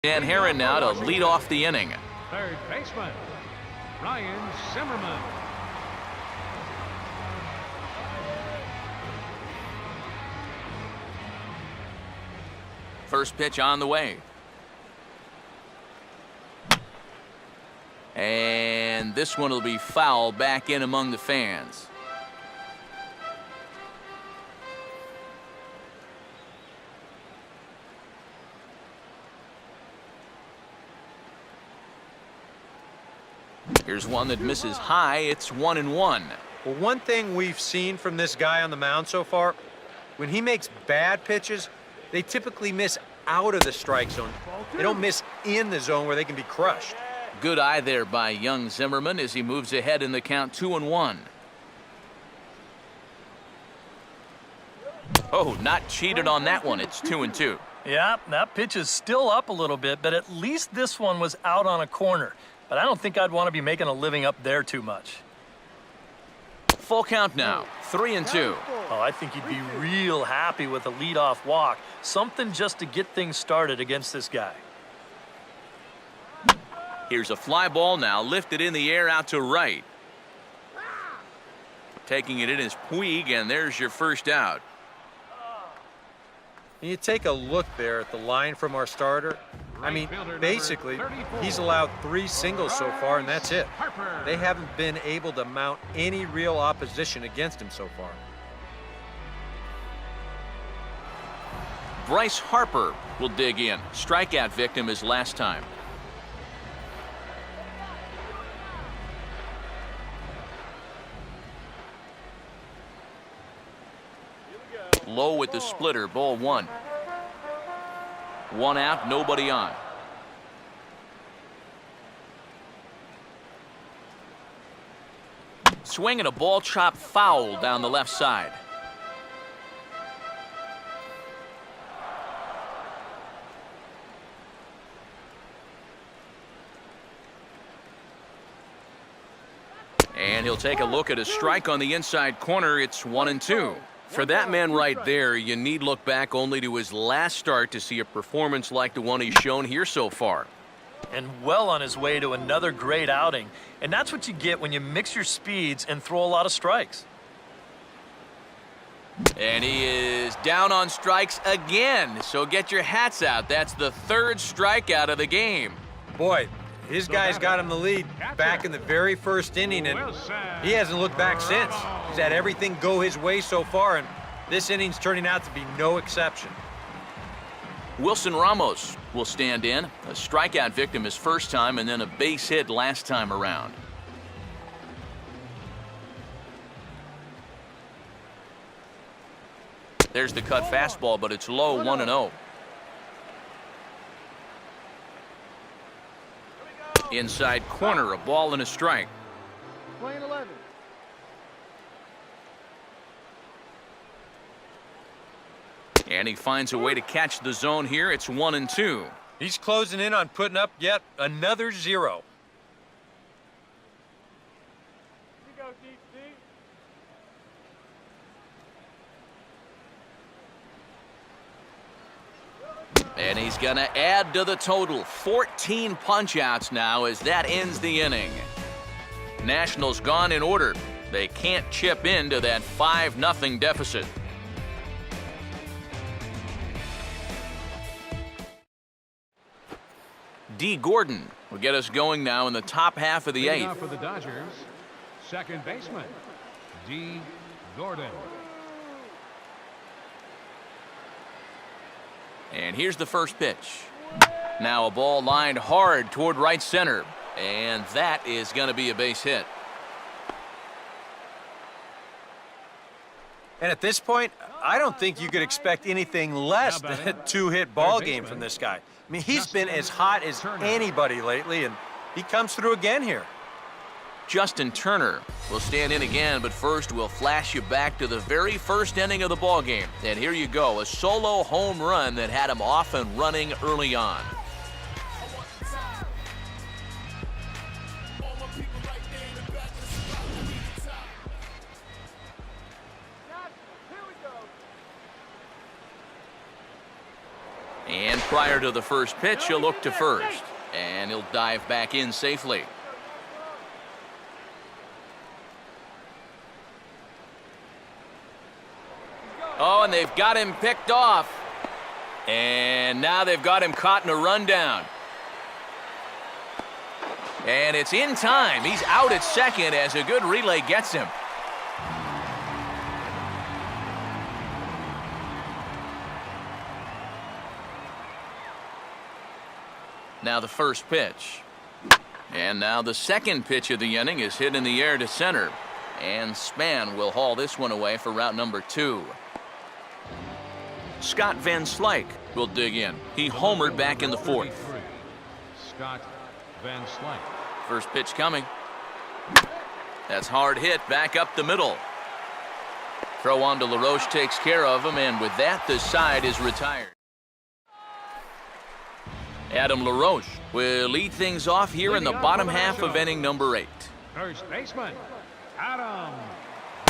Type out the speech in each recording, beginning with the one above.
Dan Herron now to lead off the inning. Third baseman, Ryan Zimmerman. First pitch on the way. And this one will be foul back in among the fans. Here's one that misses high. It's 1-1. Well, one thing we've seen from this guy on the mound so far, when he makes bad pitches, they typically miss out of the strike zone. They don't miss in the zone where they can be crushed. Good eye there by young Zimmerman as he moves ahead in the count 2-1. Oh, not cheated on that one. It's 2-2. Yeah, that pitch is still up a little bit, but at least this one was out on a corner. But I don't think I'd want to be making a living up there too much. Full count now, 3-2. Oh, I think you'd be real happy with a leadoff walk. Something just to get things started against this guy. Here's a fly ball now, lifted in the air out to right. Taking it in is Puig, and there's your first out. And you take a look there at the line from our starter. I mean, basically, he's allowed 3 singles so far, and that's it. They haven't been able to mount any real opposition against him so far. Bryce Harper will dig in. Strikeout victim his last time. Low with the splitter, ball 1. 1 out, nobody on. Swinging a ball chopped foul down the left side. And he'll take a look at a strike on the inside corner. It's 1-2. For that man right there, you need look back only to his last start to see a performance like the one he's shown here so far. And well on his way to another great outing. And that's what you get when you mix your speeds and throw a lot of strikes. And he is down on strikes again. So get your hats out. That's the 3rd strikeout of the game. Boy, his guys got him the lead back in the very first inning, and he hasn't looked back since. He's had everything go his way so far, and this inning's turning out to be no exception. Wilson Ramos will stand in. A strikeout victim his first time, and then a base hit last time around. There's the cut fastball, but it's low, 1-0. Inside corner, a ball and a strike. Playing 11. And he finds a way to catch the zone here. It's 1-2. He's closing in on putting up yet another 0. And he's going to add to the total. 14 punch-outs now as that ends the inning. Nationals gone in order. They can't chip into that 5-0 deficit. D. Gordon will get us going now in the top half of the 8th. For the Dodgers, second baseman, D. Gordon. And here's the first pitch. Now a ball lined hard toward right center. And that is going to be a base hit. And at this point, I don't think you could expect anything less than a 2-hit ball game from this guy. I mean, he's been as hot as anybody lately, and he comes through again here. Justin Turner will stand in again, but first we'll flash you back to the very first inning of the ball game. And here you go, a solo home run that had him off and running early on. And prior to the first pitch, he'll look to first. And he'll dive back in safely. Oh, and they've got him picked off. And now they've got him caught in a rundown. And it's in time. He's out at second as a good relay gets him. Now the first pitch. And now the second pitch of the inning is hit in the air to center. And Span will haul this one away for route number 2. Scott Van Slyke will dig in. He homered back in the 4th. Scott Van Slyke. First pitch coming. That's hard hit back up the middle. Throw on to LaRoche takes care of him, and with that, the side is retired. Adam LaRoche will lead things off here in the bottom half of inning number 8. First baseman, Adam.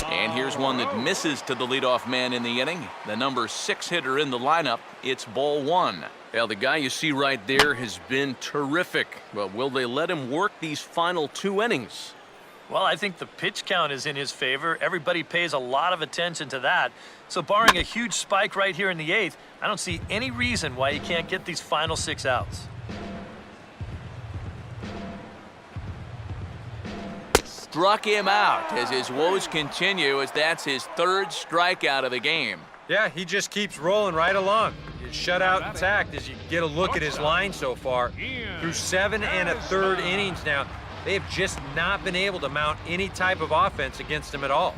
And here's one that misses to the leadoff man in the inning. The number 6 hitter in the lineup. It's ball 1. Well, the guy you see right there has been terrific. But will they let him work these final 2 innings? Well, I think the pitch count is in his favor. Everybody pays a lot of attention to that. So barring a huge spike right here in the 8th, I don't see any reason why he can't get these final 6 outs. Struck him out as his woes continue, as that's his 3rd strikeout of the game. Yeah, he just keeps rolling right along. His shutout intact as you get a look at his line so far. Through 7 1/3 innings now, they have just not been able to mount any type of offense against him at all.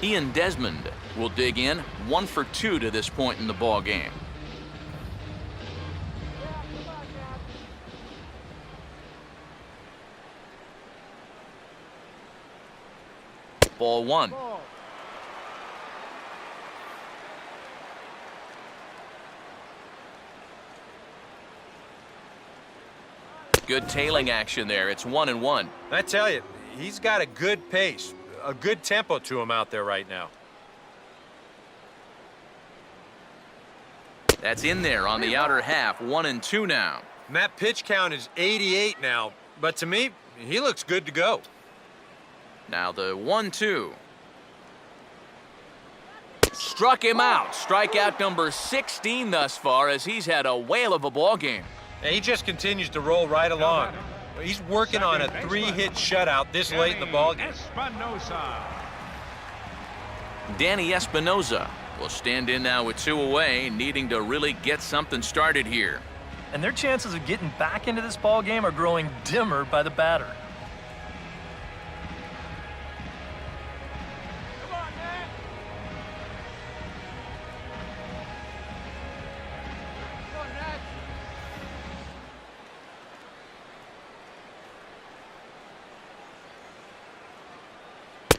Ian Desmond will dig in, 1 for 2 to this point in the ball game. Ball 1. Good tailing action there. It's 1-1. I tell you, he's got a good pace, a good tempo to him out there right now. That's in there on the outer half. 1-2 now. And that pitch count is 88 now, but to me, he looks good to go. Now the 1-2. Struck him out. Strikeout number 16 thus far, as he's had a whale of a ball game. And he just continues to roll right along. He's working on a 3-hit shutout this late in the ballgame. Danny Espinoza will stand in now with 2 away, needing to really get something started here. And their chances of getting back into this ball game are growing dimmer by the batter.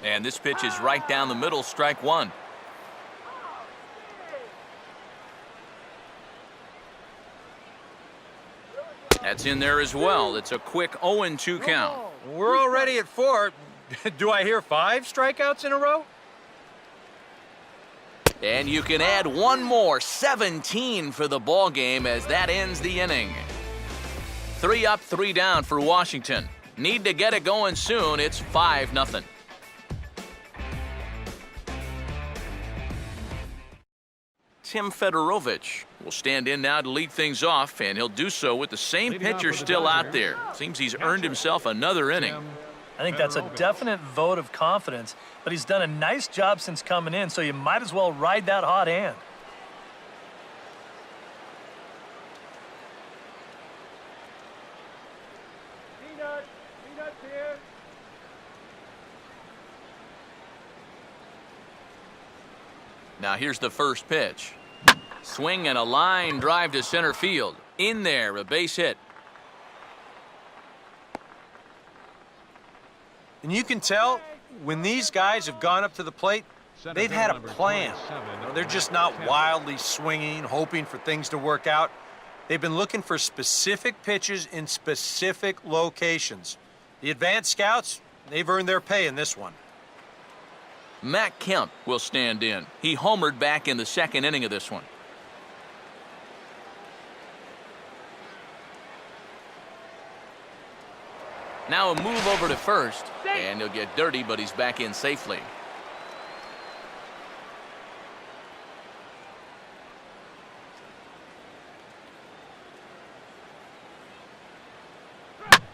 And this pitch is right down the middle, strike 1. That's in there as well. It's a quick 0-2 count. We're already at 4. Do I hear 5 strikeouts in a row? And you can add 1 more, 17 for the ball game, as that ends the inning. 3 up, 3 down for Washington. Need to get it going soon. It's 5-0. Tim Fedorovich will stand in now to lead things off, and he'll do so with the same pitcher still out there. Seems he's earned himself another inning. I think that's a definite vote of confidence, but he's done a nice job since coming in, so you might as well ride that hot hand. Now here's the first pitch. Swing and a line drive to center field. In there, a base hit. And you can tell when these guys have gone up to the plate, they've had a plan. They're just not wildly swinging, hoping for things to work out. They've been looking for specific pitches in specific locations. The advanced scouts, they've earned their pay in this one. Matt Kemp will stand in. He homered back in the 2nd inning of this one. Now a move over to first, and he'll get dirty, but he's back in safely.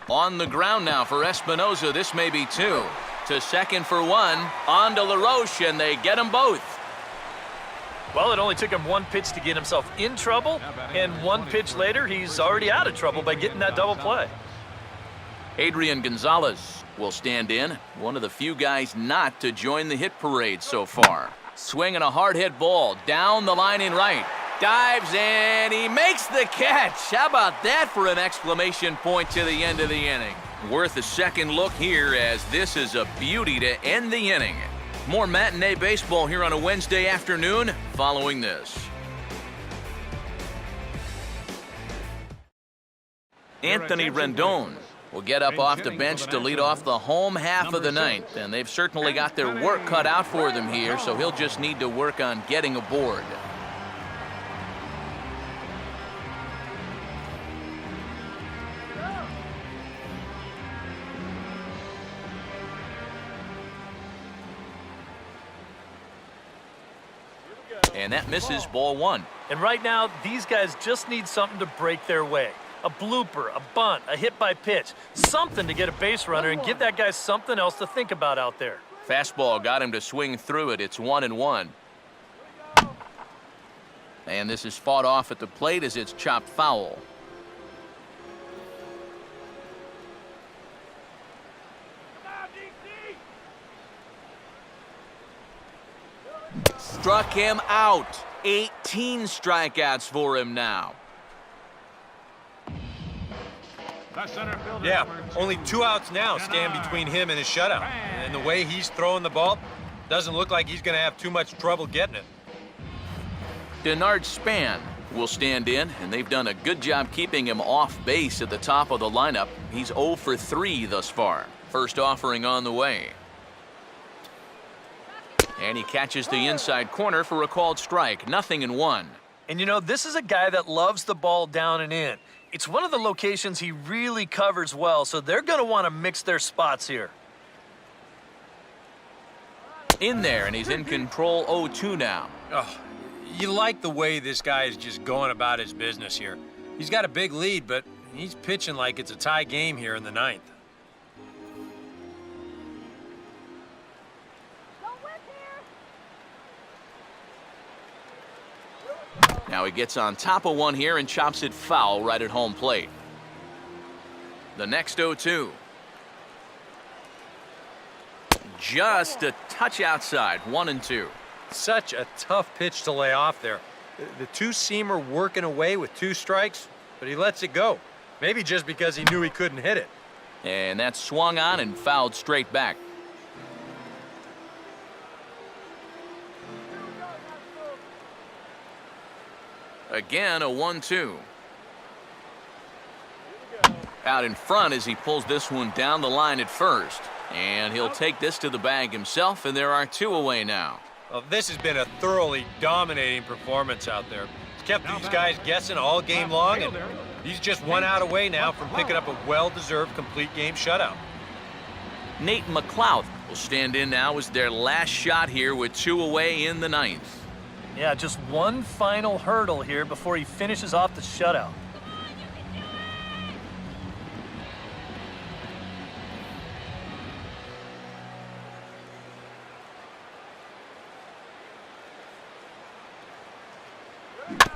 On the ground now for Espinoza. This may be two. To second for one. On to LaRoche, and they get them both. Well, it only took him one pitch to get himself in trouble, and one pitch later, he's already out of trouble by getting that double play. Adrian Gonzalez will stand in. One of the few guys not to join the hit parade so far. Swinging a hard hit ball down the line in right. Dives, and he makes the catch. How about that for an exclamation point to the end of the inning? Worth a second look here, as this is a beauty to end the inning. More matinee baseball here on a Wednesday afternoon following this. Anthony Rendon will get up off the bench to lead off the home half of the ninth, and they've certainly got their work cut out for them here, so he'll just need to work on getting aboard. And that misses, ball one. And right now, these guys just need something to break their way. A blooper, a bunt, a hit by pitch, something to get a base runner and give that guy something else to think about out there. Fastball got him to swing through it. It's 1-1. And this is fought off at the plate as it's chopped foul. Struck him out. 18 strikeouts for him now. Yeah, only 2 outs now stand between him and his shutout. And the way he's throwing the ball, doesn't look like he's going to have too much trouble getting it. Denard Span will stand in, and they've done a good job keeping him off base at the top of the lineup. He's 0 for 3 thus far. First offering on the way. And he catches the inside corner for a called strike. 0-1. And you know, this is a guy that loves the ball down and in. It's one of the locations he really covers well, so they're going to want to mix their spots here. In there, and he's in control. 0-2 now. Oh, you like the way this guy is just going about his business here. He's got a big lead, but he's pitching like it's a tie game here in the ninth. Now he gets on top of one here and chops it foul right at home plate. The next 0-2. Just a touch outside. 1-2. Such a tough pitch to lay off there. The two-seamer working away with 2 strikes, but he lets it go. Maybe just because he knew he couldn't hit it. And that swung on and fouled straight back. Again, a 1-2. Out in front as he pulls this one down the line at first. And he'll take this to the bag himself, and there are 2 away now. Well, this has been a thoroughly dominating performance out there. It's kept these guys guessing all game long, and he's just 1 out away now from picking up a well-deserved complete game shutout. Nate McLeod will stand in now as their last shot here with 2 away in the ninth. Yeah, just one final hurdle here before he finishes off the shutout.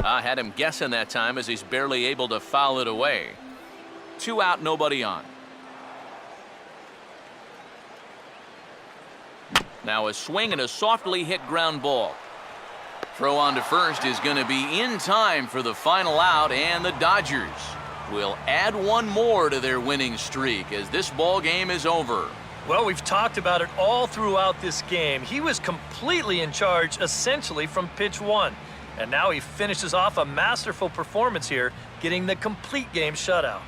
I had him guessing that time as he's barely able to foul it away. 2 out, nobody on. Now a swing and a softly hit ground ball. Throw on to first is going to be in time for the final out, and the Dodgers will add 1 more to their winning streak as this ball game is over. Well, we've talked about it all throughout this game. He was completely in charge, essentially, from pitch 1. And now he finishes off a masterful performance here, getting the complete game shutout.